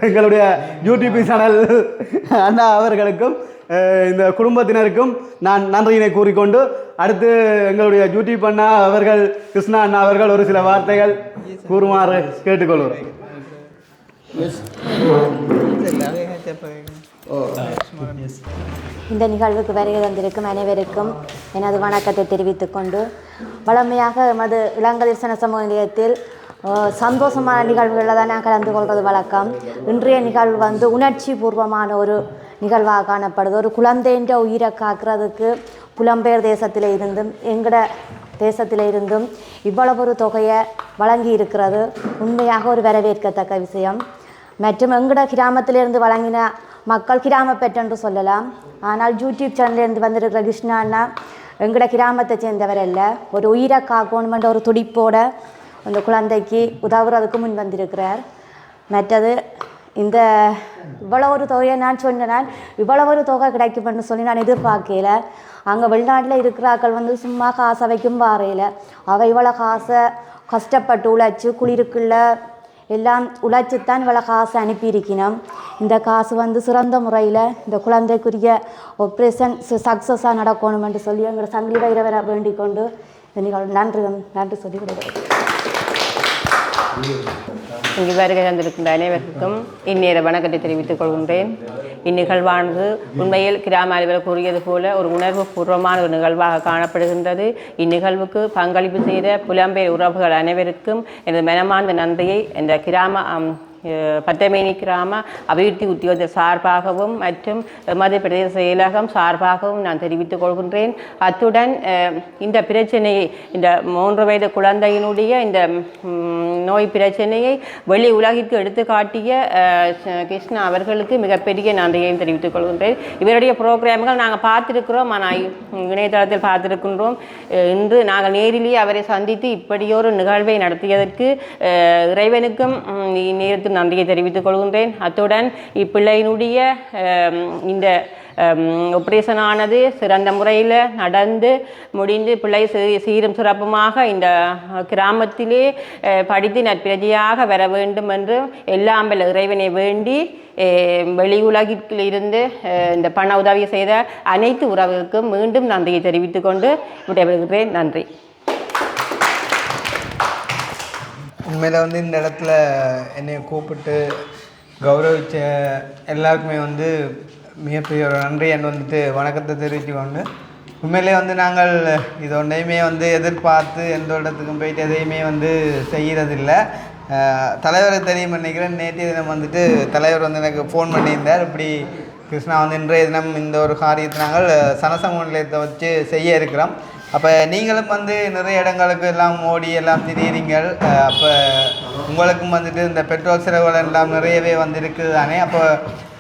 எங்களுடைய யூடியூப் சேனல் அண்ணா அவர்களுக்கும் இந்த குடும்பத்தினருக்கும் நான் நன்றியினை கூறிக்கொண்டு அடுத்து எங்களுடைய யூடியூப் அண்ணா அவர்கள் கிருஷ்ணா அண்ணா அவர்கள் ஒரு சில வார்த்தைகள் கூறுமாறு கேட்டுக்கொள்கிறேன். இந்த நிகழ்வுக்கு வருகை வந்திருக்கும் அனைவருக்கும் எனது வணக்கத்தை தெரிவித்துக் கொண்டு வழமையாக எமது இளங்கதிர்சன சமூக நிலையத்தில் சந்தோஷமான நிகழ்வுகளில் தான் நான் கலந்து கொள்வது வழக்கம். இன்றைய நிகழ்வு வந்து உணர்ச்சி பூர்வமான ஒரு நிகழ்வாக காணப்படுது. ஒரு குழந்தைன்ற உயிரை காக்கிறதுக்கு புலம்பெயர் தேசத்தில் இருந்தும் எங்கட தேசத்தில் இருந்தும் இவ்வளவு ஒரு தொகையை வழங்கி இருக்கிறது உண்மையாக ஒரு வரவேற்கத்தக்க விஷயம். மற்றும் எங்கட கிராமத்திலிருந்து வழங்கின மக்கள் கிராம பெற்றென்று சொல்லலாம். ஆனால் யூடியூப் சேனல்லேருந்து வந்திருக்கிற கிருஷ்ணா அண்ணா எங்கட கிராமத்தை சேர்ந்தவர் அல்ல, ஒரு உயிரை காக்கணுமென்ற ஒரு துடிப்போட அந்த குழந்தைக்கு உதவுறதுக்கு முன் வந்திருக்கிறார். மற்றது இந்த இவ்வளோ ஒரு தொகையை நான் சொன்னேன், இவ்வளோ ஒரு தொகை கிடைக்கும்னு சொல்லி நான் எதிர்பார்க்கல. அங்கே வெளிநாட்டில் இருக்கிறாக்கள் வந்து சும்மா காசை வைக்கும் வாரையில் அவள் இவ்வளோ காசை கஷ்டப்பட்டு உழைச்சி குளிருக்குள்ள எல்லாம் உழைச்சித்தான் இவ்வளோ காசு அனுப்பியிருக்கணும். இந்த காசு வந்து சிறந்த முறையில் இந்த குழந்தைக்குரிய ஆப்ரேஷன் சக்ஸஸாக நடக்கணுமென்று சொல்லி எங்களோட சங்கிலி வைரவரை வேண்டிக் கொண்டு இந்த நிகழ்வு நன்றி சொல்லி விடுகிறேன். இங்கு வருகை தந்திருக்கின்ற அனைவருக்கும் இந்நேர வணக்கத்தை தெரிவித்துக் கொள்கின்றேன். இந்நிகழ்வானது உண்மையில் கிராம அலுவலர் கூறியது போல ஒரு உணர்வு பூர்வமான ஒரு நிகழ்வாக காணப்படுகின்றது. இந்நிகழ்வுக்கு பங்களிப்பு செய்த புலம்பெயர் உறவுகள் அனைவருக்கும் எனது மனமார்ந்த நன்றியை இந்த கிராம பட்டமேனி கிராம அபிவிருத்தி உத்தியோகத்தர் சார்பாகவும் மற்றும் மத்திய பிரதேச செயலகம் சார்பாகவும் நான் தெரிவித்துக் கொள்கின்றேன். அத்துடன் இந்த பிரச்சனையை, இந்த 3 வயது குழந்தையினுடைய இந்த நோய் பிரச்சனையை வெளி உலகிற்கு எடுத்து காட்டிய கிருஷ்ணா அவர்களுக்கு மிகப்பெரிய நன்றியையும் தெரிவித்துக் கொள்கின்றேன். இவருடைய ப்ரோக்ராம்கள் நாங்கள் பார்த்துருக்கிறோம், ஆனால் இணையதளத்தில் பார்த்துருக்கின்றோம். இன்று நாங்கள் நேரிலேயே அவரை சந்தித்து இப்படியொரு நிகழ்வை நடத்தியதற்கு இறைவனுக்கும் நேரத்தில் நன்றியை தெரிவித்துக் கொள்கின்றேன். அத்துடன் இப்பிள்ளையினுடைய இந்த ஆபரேஷனானது சிறந்த முறையில் நடந்து முடிந்து பிள்ளை சீரும் சிறப்புமாக இந்த கிராமத்திலே படித்து நற்பிரஜையாக வர வேண்டும் என்று எல்லாம் வல்ல இறைவனை வேண்டி வெளி உலகில் இருந்து இந்த பண உதவி செய்த அனைத்து உறவுகளுக்கும் மீண்டும் நன்றியை தெரிவித்துக் கொண்டு விடைபெறுகிறேன். நன்றி. உண்மையில் வந்து இந்த இடத்துல என்னை கூப்பிட்டு கௌரவித்த எல்லாருக்குமே வந்து மிகப்பெரிய ஒரு நன்றி என் வந்துட்டு வணக்கத்தை தெரிவித்து கொண்டு உண்மையிலே வந்து நாங்கள் இது ஒன்றையுமே வந்து எதிர்பார்த்து எந்த இடத்துக்கும் போயிட்டு எதையுமே வந்து செய்கிறதில்லை. தலைவருக்கு தெரியும் நினைக்கிறேன். நேற்றைய தினம் வந்துட்டு தலைவர் வந்து எனக்கு ஃபோன் பண்ணியிருந்தார். இப்படி கிருஷ்ணா வந்து இன்றைய தினம் இந்த ஒரு காரியத்தை நாங்கள் சனசமூக நிலையத்தை வச்சு செய்ய இருக்கிறோம். அப்போ நீங்களும் வந்து நிறைய இடங்களுக்கு எல்லாம் ஓடி எல்லாம் திரியிறீங்கள். அப்போ உங்களுக்கும் வந்துட்டு இந்த பெட்ரோல் செலவுகள் எல்லாம் நிறையவே வந்துருக்குது தானே. அப்போ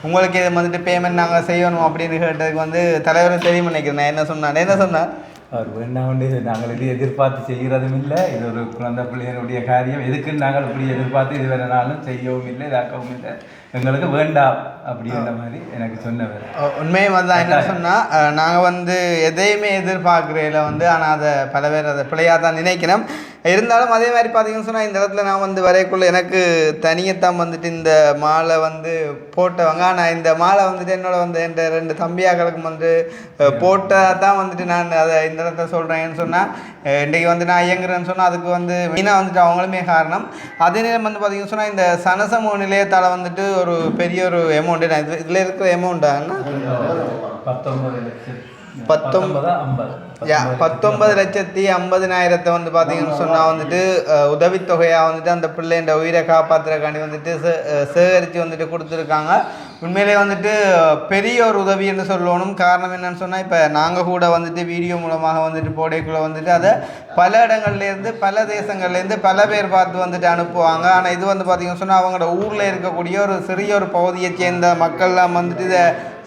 உங்களுக்கு இது வந்துட்டு பேமெண்ட் நாங்கள் செய்யணும் அப்படின்னு கேட்டதுக்கு வந்து தலைவரும் தெரியும் நினைக்கிறேன். நான் என்ன சொன்னார் அவர் வேண்டாம், நாங்கள் இது எதிர்பார்த்து செய்கிறதும் இல்லை, இது ஒரு குழந்தை பிள்ளைகளுடைய காரியம், எதுக்குன்னு நாங்கள் இப்படி எதிர்பார்த்து இது வேறனாலும் செய்யவும் இல்லை, இதாக்கவும் இல்லை, எங்களுக்கு வேண்டாம் அப்படின்ற மாதிரி எனக்கு சொன்னவர். உண்மையும் வந்து என்ன சொன்னால், நாங்கள் வந்து எதையுமே எதிர்பார்க்குறதில்ல வந்து, ஆனால் அதை பல பேர் அதை பிள்ளையாக தான் நினைக்கிறோம். இருந்தாலும் அதே மாதிரி பார்த்தீங்கன்னு சொன்னால் இந்த இடத்துல நான் வந்து வரைக்குள்ள எனக்கு தனியத்தான் வந்துட்டு இந்த மாலை வந்து போட்டவங்க. ஆனால் இந்த மாலை வந்துட்டு என்னோட வந்து என் 2 தம்பியாக்களுக்கும் வந்து போட்டால் தான் வந்துட்டு நான் அதை இந்த இடத்துல சொல்கிறேன்னு சொன்னால், இன்றைக்கி வந்து நான் இயங்குறேன்னு சொன்னால் அதுக்கு வந்து மெயினாக வந்துட்டு அவங்களுமே காரணம். அதே நேரம் வந்து பார்த்தீங்கன்னு சொன்னால் இந்த சனசமூக நிலையத்தால் வந்துட்டு ஒரு பெரிய ஒரு அமௌண்ட்டு, நான் இதில் இருக்கிற அமௌண்ட்டாங்கன்னா 19 லட்சம் 19,50,000 வந்து பார்த்தீங்கன்னு சொன்னால் வந்துட்டு உதவித்தொகையாக வந்துட்டு அந்த பிள்ளைன்ற உயிரை காப்பாற்றுறக்காண்டி வந்துட்டு சேகரித்து வந்துட்டு கொடுத்துருக்காங்க. உண்மையிலே வந்துட்டு பெரிய ஒரு உதவின்னு சொல்லணும். காரணம் என்னன்னு சொன்னால், இப்போ நாங்கள் கூட வந்துட்டு வீடியோ மூலமாக வந்துட்டு போடைக்குள்ளே வந்துட்டு அதை பல இடங்கள்லேருந்து பல தேசங்கள்லேருந்து பல பேர் பார்த்து வந்துட்டு அனுப்புவாங்க. ஆனால் இது வந்து பார்த்திங்கன்னு சொன்னால் அவங்களோட ஊரில் இருக்கக்கூடிய ஒரு சிறிய ஒரு பகுதியை சேர்ந்த மக்கள்லாம் வந்துட்டு இதை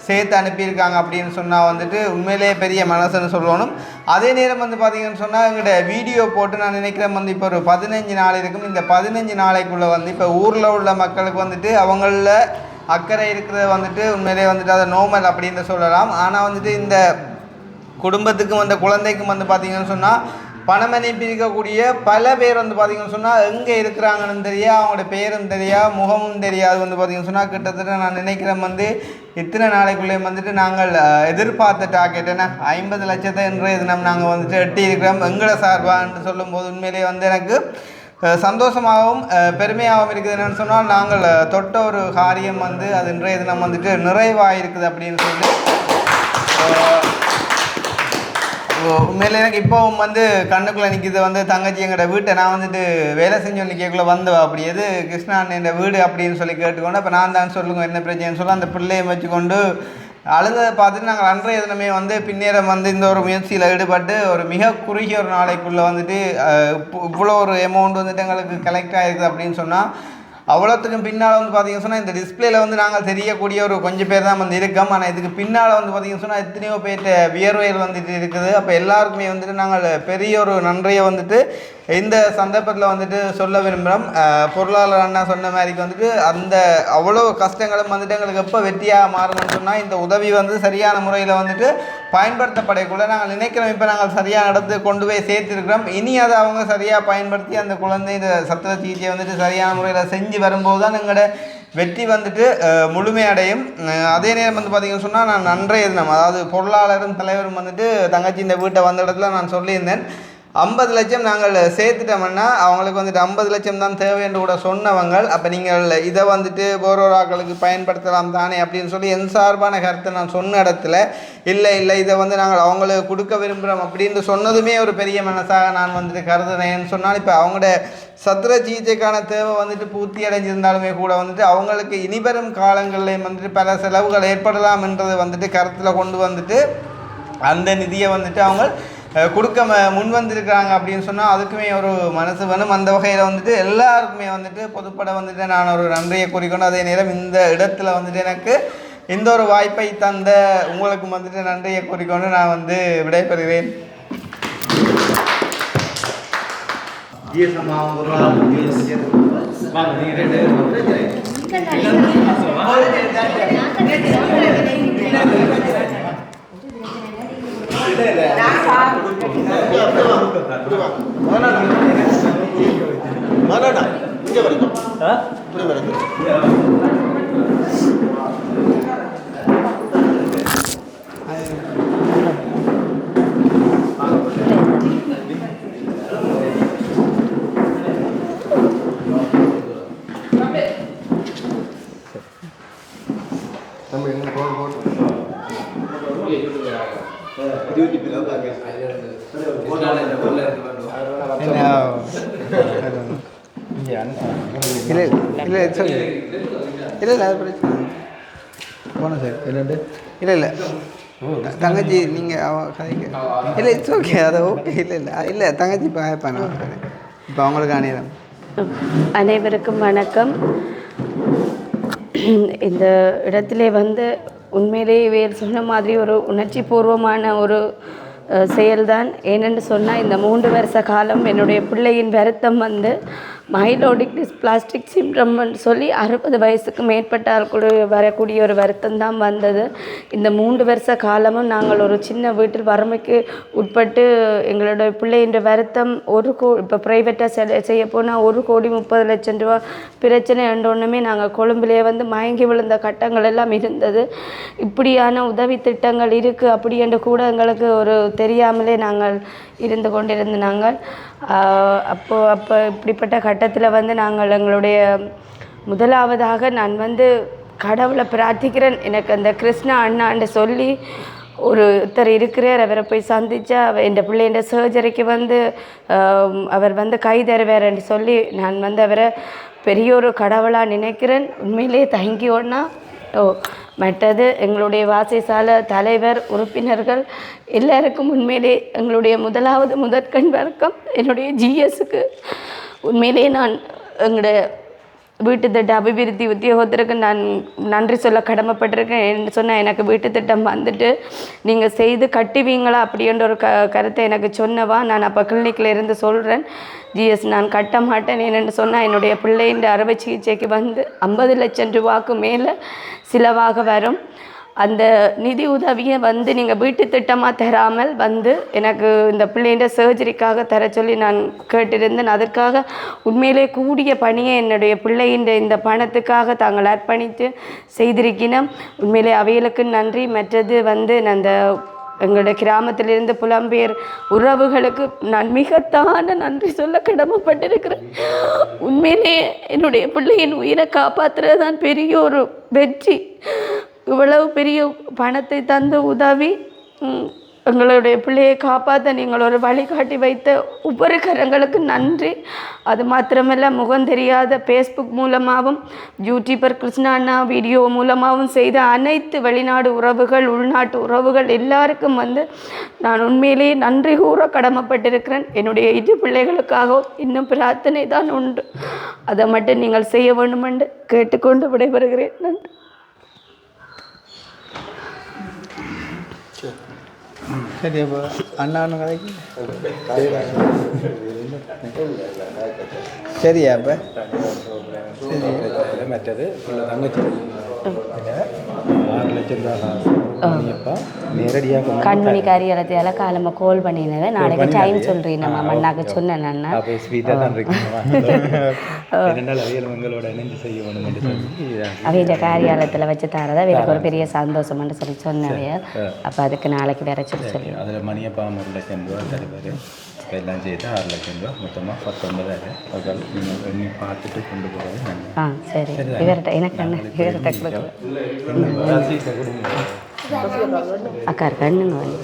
சேர்த்து அனுப்பியிருக்காங்க அப்படின்னு சொன்னால் வந்துட்டு உண்மையிலேயே பெரிய மனசுன்னு சொல்லணும். அதே நேரம் வந்து பார்த்திங்கன்னு சொன்னால் எங்கள்கிட்ட வீடியோ போட்டு நான் நினைக்கிறேன் வந்து இப்போ ஒரு 15 நாள் இருக்கும். இந்த 15 நாளைக்குள்ளே வந்து இப்போ ஊரில் உள்ள மக்களுக்கு வந்துட்டு அவங்களில் அக்கறை இருக்கிறது வந்துட்டு உண்மையிலே வந்துட்டு அதை நோமல் அப்படின்னு சொல்லலாம். ஆனால் வந்துட்டு இந்த குடும்பத்துக்கும் அந்த குழந்தைக்கும் வந்து பார்த்திங்கன்னு சொன்னால் பணம் அனுப்பியிருக்கக்கூடிய பல பேர் வந்து பார்த்திங்கன்னு சொன்னால் எங்கே இருக்கிறாங்கன்னு தெரியா, அவங்களோட பேரும் தெரியா, முகமும் தெரியாது வந்து பார்த்திங்கன்னு சொன்னால் கிட்டத்தட்ட நான் நினைக்கிறேன் வந்து இத்தனை நாளைக்குள்ளே வந்துட்டு நாங்கள் எதிர்பார்த்த டார்கெட் என்ன 50 லட்சத்தை இன்றைய தினம் நாங்கள் வந்துட்டு எட்டியிருக்கிறோம் எங்களை சார்பான்னு சொல்லும்போது உண்மையிலேயே வந்து எனக்கு சந்தோஷமாகவும் பெருமையாகவும் இருக்குது. என்னென்னு சொன்னால் நாங்கள் தொட்ட ஒரு காரியம் வந்து அது இன்றைய தினம் வந்துட்டு நிறைவாக இருக்குது அப்படின்னு சொல்லி உண்மையிலே எனக்கு இப்போவும் வந்து கண்ணுக்குள்ளே நிற்கிது வந்து தங்கச்சி எங்களோட வீட்டை நான் வந்துட்டு வேலை செஞ்சு நிற்கக்குள்ளே வந்தவா அப்படி எது கிருஷ்ணா என் வீடு அப்படின்னு சொல்லி கேட்டுக்கொண்டு அப்போ நான் தான் சொல்லுங்க என்ன பிரச்சனைன்னு சொல்லி அந்த பிள்ளையை வச்சுக்கொண்டு அழுதை பார்த்துட்டு நாங்கள் அன்றைய தினமே வந்து பின்னேறம் வந்து இந்த ஒரு முயற்சியில் ஈடுபட்டு ஒரு மிக குறுகிய ஒரு நாளைக்குள்ளே வந்துட்டு இவ்வளோ ஒரு அமௌண்ட் வந்துட்டு எங்களுக்கு கலெக்ட் ஆகிருக்குது அப்படின்னு சொன்னால் அவ்வளோத்துக்கும் பின்னால் வந்து பார்த்திங்கன்னு சொன்னால் இந்த டிஸ்பிளேல வந்து நாங்கள் தெரியக்கூடிய ஒரு கொஞ்சம் பேர் தான் வந்து இருக்கோம். ஆனால் இதுக்கு பின்னால் வந்து பார்த்திங்கன்னு சொன்னால் எத்தனையோ பேர்கிட்ட வியர்வையில் வந்துட்டு இருக்குது. அப்போ எல்லாருக்குமே வந்துட்டு நாங்கள் பெரிய ஒரு நன்றியை வந்துட்டு இந்த சந்தர்ப்பத்தில் வந்துட்டு சொல்ல விரும்புகிறோம். பொருளாளர் அண்ணா சொன்ன மாதிரிக்கு வந்துட்டு அந்த அவ்வளோ கஷ்டங்களும் வந்துட்டு எங்களுக்கு எப்போ வெற்றியாக மாறணும்னு சொன்னால் இந்த உதவி வந்து சரியான முறையில் வந்துட்டு பயன்படுத்தப்படக்குள்ள நாங்கள் நினைக்கிறோம் இப்போ நாங்கள் சரியான இடத்துக்கு கொண்டு போய் சேர்த்துருக்கிறோம். இனி அதை அவங்க சரியாக பயன்படுத்தி அந்த குழந்தை இந்த சத்திர சிகிச்சையை வந்துட்டு சரியான முறையில் செஞ்சு வரும்போது தான் எங்களோட வெற்றி வந்துட்டு முழுமையடையும். அதே நேரம் வந்து பார்த்திங்கன்னு சொன்னால் நான் அன்றைய தினம் அதாவது பொருளாளரும் தலைவரும் வந்துட்டு தங்கச்சி இந்த வீட்டை வந்த இடத்துல நான் சொல்லியிருந்தேன் 50 லட்சம் நாங்கள் சேர்த்துட்டோம்னா அவங்களுக்கு வந்துட்டு 50 லட்சம் தான் தேவை என்று கூட சொன்னவங்க. அப்போ நீங்கள் இதை வந்துட்டு போரோராக்களுக்கு பயன்படுத்தலாம் தானே அப்படின்னு சொல்லி என் சார்பான கருத்தை நான் சொன்ன இடத்துல இல்லை இதை வந்து நாங்கள் அவங்களுக்கு கொடுக்க விரும்புகிறோம் அப்படின்னு சொன்னதுமே ஒரு பெரிய மனசாக நான் வந்துட்டு கருதுனேன்னு சொன்னால் இப்போ அவங்களோட சத்திர சிகிச்சைக்கான தேவை வந்துட்டு பூர்த்தி அடைஞ்சிருந்தாலுமே கூட வந்துட்டு அவங்களுக்கு இனிவரும் காலங்கள்லேயும் வந்துட்டு பல செலவுகள் ஏற்படலாம் என்றது வந்துட்டு கருத்தில் கொண்டு வந்துட்டு அந்த நிதியை வந்துட்டு அவங்க கொடுக்க முன் வந்திருக்கிறாங்க அப்படின்னு சொன்னால் அதுக்குமே ஒரு மனசு வேணும். அந்த வகையில் வந்துட்டு எல்லாருக்குமே வந்துட்டு பொதுப்பட வந்துட்டு நான் ஒரு நன்றியை கூறிக்கொண்டு அதே நேரம் இந்த இடத்துல வந்துட்டு எனக்கு இந்த ஒரு வாய்ப்பை தந்த உங்களுக்கும் வந்துட்டு நன்றியை கூறிக்கொண்டு நான் வந்து விடைபெறுகிறேன். இல்லை தங்கச்சி நீங்கள் கதைக்கு இல்லை இட்ஸ் ஓகே அதை ஓகே இல்லை தங்கச்சி இப்போ ஹேப்பான இப்போ அவங்களுக்கு அனைவரும் அனைவருக்கும் வணக்கம். இந்த இடத்துல வந்து உண்மையிலேயே வேறு சொன்ன மாதிரி ஒரு உணர்ச்சி பூர்வமான ஒரு செயல்தான். ஏனென்று சொன்னால் இந்த 3 வருஷ காலம் என்னுடைய பிள்ளையின் வருத்தம் வந்து மைலோடிக் டிஸ்பிளாஸ்டிக் சிண்ட்ரம்னு சொல்லி 60 வயசுக்கு மேற்பட்டால் கூட வரக்கூடிய ஒரு வருத்தம் தான் வந்தது. இந்த 3 வருஷ காலமும் நாங்கள் ஒரு சின்ன வீட்டில் வறுமைக்கு உட்பட்டு எங்களோட பிள்ளையின் வருத்தம் இப்போ ப்ரைவேட்டாக செய்ய போனால் 1,30,00,000 ரூபா பிரச்சனை ஒன்றுமே நாங்கள் கொழும்பிலே வந்து மயங்கி விழுந்த கட்டங்கள் எல்லாம் இருந்தது. இப்படியான உதவி திட்டங்கள் இருக்குது அப்படி என்று கூட எங்களுக்கு ஒரு தெரியாமலே நாங்கள் இருந்து கொண்டிருந்த நாங்கள் அப்போ இப்படிப்பட்ட கட்டத்தில் வந்து நாங்கள் எங்களுடைய முதலாவதாக நான் வந்து கடவுளை பிரார்த்திக்கிறேன். எனக்கு அந்த கிருஷ்ணா அண்ணான்னு சொல்லி ஒருத்தர் இருக்கிறார், அவரை போய் சந்தித்தா என் பிள்ளைண்ட சர்ஜரிக்கு வந்து அவர் வந்து கை தருவார்ன்னு சொல்லி நான் வந்து அவரை பெரிய ஒரு கடவுளாக நினைக்கிறேன். உண்மையிலே தேங்க்யூன்னா. மற்றது எங்களுடைய வாசிசால தலைவர் உறுப்பினர்கள் எல்லாருக்கும் உண்மையிலே எங்களுடைய முதற்கண் வணக்கம். என்னுடைய ஜிஎஸ்க்கு உண்மையிலே நான் எங்களுடைய வீட்டு திட்ட அபிவிருத்தி உத்தியோகத்திற்கு நான் நன்றி சொல்ல கடமைப்பட்டிருக்கேன். என்ன சொன்னால் எனக்கு வீட்டு திட்டம் வந்துட்டு நீங்கள் செய்து கட்டுவீங்களா அப்படின்ற ஒரு கருத்தை எனக்கு சொன்னவா. நான் அப்போ கிளினிக்கில் இருந்து சொல்கிறேன், ஜிஎஸ் நான் கட்ட மாட்டேன். என்னென்னு சொன்னால் என்னுடைய பிள்ளையின் அறுவை சிகிச்சைக்கு வந்து 50 லட்சம் ரூபாய்க்கு மேலே சிலவாக வரும். அந்த நிதி உதவியை வந்து நீங்கள் வீட்டு திட்டமாக தராமல் வந்து எனக்கு இந்த பிள்ளைண்ட சர்ஜரிக்காக தர சொல்லி நான் கேட்டிருந்தேன். அதற்காக உண்மையிலே கூடிய பணியை என்னுடைய பிள்ளையின் இந்த பணத்துக்காக தாங்கள் அர்ப்பணித்து செய்திருக்கிறோம். உண்மையிலே அவைகளுக்கு நன்றி. மற்றது வந்து அந்த எங்களுடைய கிராமத்திலிருந்து புலம்பெயர் உறவுகளுக்கு நான் மிகத்தான நன்றி சொல்ல கடமைப்பட்டிருக்கிறேன். உண்மையிலே என்னுடைய பிள்ளையின் உயிரை காப்பாற்றுறது தான் பெரிய ஒரு வெற்றி. இவ்வளவு பெரிய பணத்தை தந்து உதவி எங்களுடைய பிள்ளையை காப்பாற்ற நீங்கள் ஒரு வழிகாட்டி வைத்த ஒவ்வொரு கரங்களுக்கு நன்றி. அது மாத்திரமல்ல, முகம் தெரியாத ஃபேஸ்புக் மூலமாகவும் யூடியூபர் கிருஷ்ணா அண்ணா வீடியோ மூலமாகவும் செய்த அனைத்து வெளிநாடு உறவுகள் உள்நாட்டு உறவுகள் எல்லாருக்கும் வந்து நான் உண்மையிலேயே நன்றி கூற கடமைப்பட்டிருக்கிறேன். என்னுடைய 2 பிள்ளைகளுக்காகவும் இன்னும் பிரார்த்தனை தான் உண்டு. அதை மட்டும் நீங்கள் செய்ய வேண்டும் என்று கேட்டுக்கொண்டு விடைபெறுகிறேன். நன்றி. சரி, அப்போ அண்ணான்னு கதைக்கு சரியா? அப்போ சரி, மற்றது தங்கச்சி 6 லட்சம் ரூபா நேரடியாக கண்மணி காரியத்தால் காலமாக கால் பண்ணினது. நாளைக்கு டைம் சொல்கிறேன் நம்ம மண்ணாக்க சொன்னேன். அப்போ ஸ்வீட்டாக தான் இருக்கீங்க. அவியல் இணைந்து செய்ய வேணும் என்று சொல்லி அவைய காரியாலயத்தில் வச்சு தரதா எனக்கு ஒரு பெரிய சந்தோஷம்னு சொல்லி சொன்னவைய. அப்போ அதுக்கு நாளைக்கு வேற சொல்லி அதில் மணியப்பா 1 லட்சம் ரூபா தருவார். எல்லாம் செய்து 6 லட்சம் ரூபா மொத்தமாக 19,000. அவர்கள் நீங்கள் எண்ணி பார்த்துட்டு கொண்டு போகிறது. சரி, இவர்கிட்ட எனக்கு என்ன இவர்கிட்ட கொடுக்கல. அக்கா கண்ணுங்க வந்து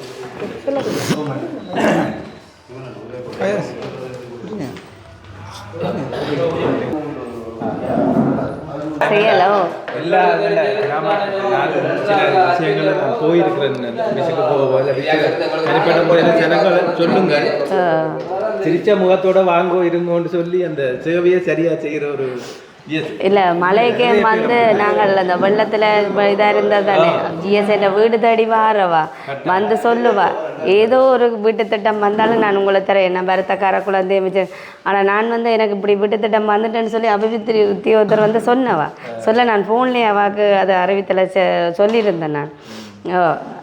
செய்யலோ எல்லா சில விஷயங்கள் போயிருக்கிறேன். தனிப்பட்ட முறையில் ஜனங்களை சொல்லுங்க, சிரிச்ச முகத்தோட வாங்கோ இருங்கோன்னு சொல்லி அந்த சேவையை சரியா செய்கிற ஒரு இல்லை. மழைக்கே வந்து நாங்கள் அந்த வெள்ளத்தில் இதாக இருந்தால் தானே ஜிஎஸ் என்ற வீடு தேடி வாரவா வந்து சொல்லுவா. ஏதோ ஒரு வீட்டு திட்டம் வந்தாலும் நான் உங்களை தரேன், என்ன பரத்தக்கார குழந்தை அமைச்சர். ஆனால் நான் வந்து எனக்கு இப்படி வீட்டு திட்டம் வந்துட்டேன்னு சொல்லி அபிவிருத்தி உத்தியோகத்தர் வந்து சொன்னவா சொல்ல நான் ஃபோன்லேயே அவாக்கு அதை அறிவித்தலை சொல்லியிருந்தேன் நான்.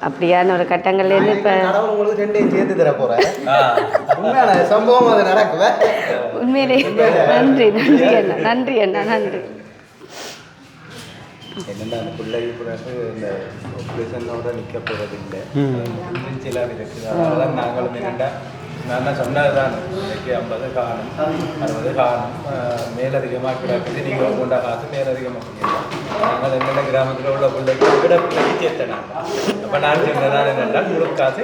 அப்படியான ஒரு கட்டங்கள்லேருந்து இப்போ சேர்த்து தர போகிறேன். சம்பவம் அது நடக்குவேன். உண்மையிலே நன்றி நன்றி அண்ணா, நன்றி அண்ணா, நன்றி. என்னென்னா அந்த பிள்ளைக்கு பிறகு இந்த ஆப்ரேஷனோட நிற்க போகிறது இல்லை, சில இருக்குது. அதெல்லாம் நாங்களும் என்னென்னா நான் தான் சொன்னது தான், இன்னைக்கு 50 காணும் 60 காணும் மேலதிகமாக கிடக்குது. நீங்கள் கொண்ட காசு மேலதிகமாக பண்ணிடலாம். நாங்கள் என்னென்ன கிராமத்தில் உள்ள பிள்ளைக்கு விட பிள்ளைக்கு சேர்த்தனாங்க. அப்போ நான் சொன்னதான் என்னென்றால் உங்களுக்கு காசு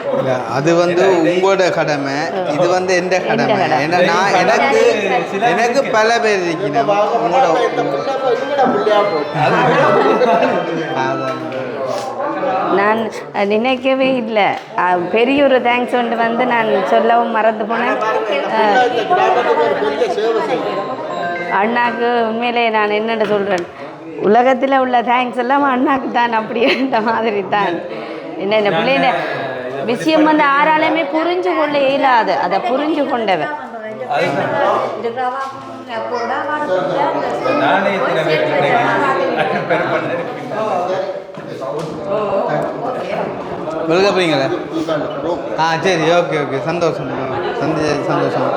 அது வந்து உங்களோட கடமை, இது வந்து எந்த கடமை. ஏன்னா நான் எனக்கு பல பேர் இருக்கணும். நான் நினைக்கவே இல்லை. பெரிய ஒரு தேங்க்ஸ் ஒன்று வந்து நான் சொல்லவும் மறந்து போனேன். அண்ணாக்கு உண்மையிலே நான் என்னென்ன சொல்கிறேன், உலகத்தில் உள்ள தேங்க்ஸ் எல்லாம் அண்ணாக்கு தான். அப்படின்ற மாதிரி தான். என்ன பிள்ளைங்க விஷயம் வந்து யாராலையுமே புரிஞ்சு கொள்ள இயலாது. அதை புரிஞ்சு கொண்டவன் வெல்கப்படுறீங்களே? சரி, ஓகே ஓகே, சந்தோஷம் சந்தோஷம்.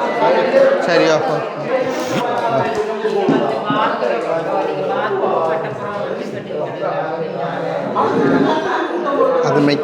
சரி, ஓகே. அது மை